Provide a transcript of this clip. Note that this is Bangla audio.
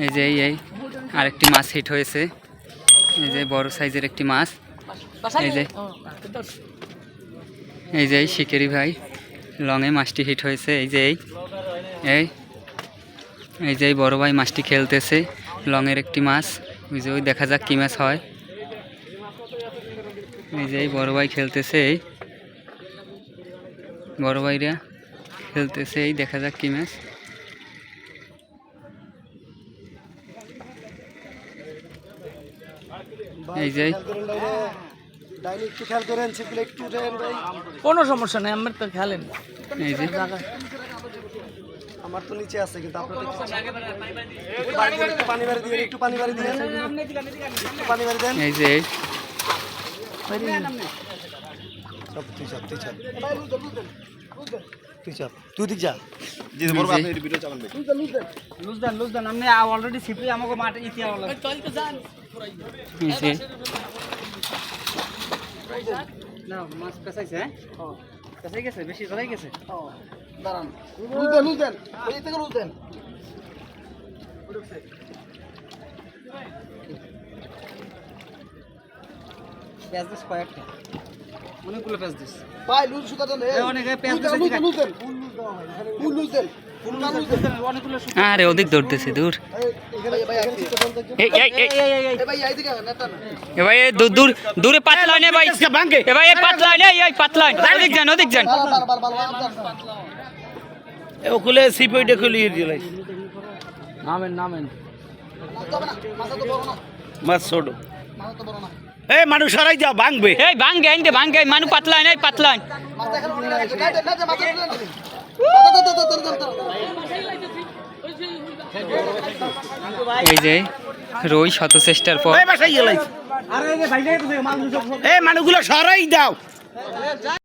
এই যে এই আরেকটি মাছ হিট হয়েছে, এই যে বড় সাইজের একটি মাছ। এই যে শিকারি ভাই লংয়ে মাছটি হিট হয়েছে। এই যে এই যে বড় ভাই মাছটি খেলতেছে, লংয়ের একটি মাছ। ওই যে দেখা যাক কি মাছ হয়। এই যে বড় ভাই খেলতেছে, বড় ভাইরা খেলতেছে, এই দেখা যাক কি মাছ। এই যে কোনো সমস্যা নেই, আমার তো খেলেন। এই যে আমার তো নিচে আছে, কিন্তু আপনার একটু পানি বাড়ি দিবেন, একটু পানি বাড়ি দিবেন, একটু পানি বাড়ি দেন। এই যে তুই দিক যা। লুজ দেন আপনি অলরেডি সিপি আমাকে মাঠে ইতি আওয়ালা না মাছ পেছাইছে। হ্যাঁ পেছাই গেছে, বেশি জড়াই গেছে। দাঁড়ান, লুজ দেন ওই থেকে লুজ দেন। পেঁয়াজ দিস কয়েকটা, অনেকগুলো পেঁয়াজ দিস। ভাই লুজ সুতা দেন, অনেক পেঁয়াজ দিস। লুজ দেন, ফুল লুজ দেন। অনেকগুলো আরে ওদিক দৌড়তেছে দূর। ভাই দূর দূরে পাতলা নে ভাই, এ ভাই পাতলা নে, এই পাতলা ওদিক যান, ওদিক যান। ওগুলো সিপিটা খুলিয়ে দিলাই। নামেন নামেন মাছ ছোট। এই মানুষ সরাই যাও, ভাঙবে। এই ভাঙ্গে আইন্দে ভাঙ্গে, মানু পাতলা নাই, পাতলা। এই যে রই শত চেষ্টার পর। এই মানুষগুলো সরাই দাও।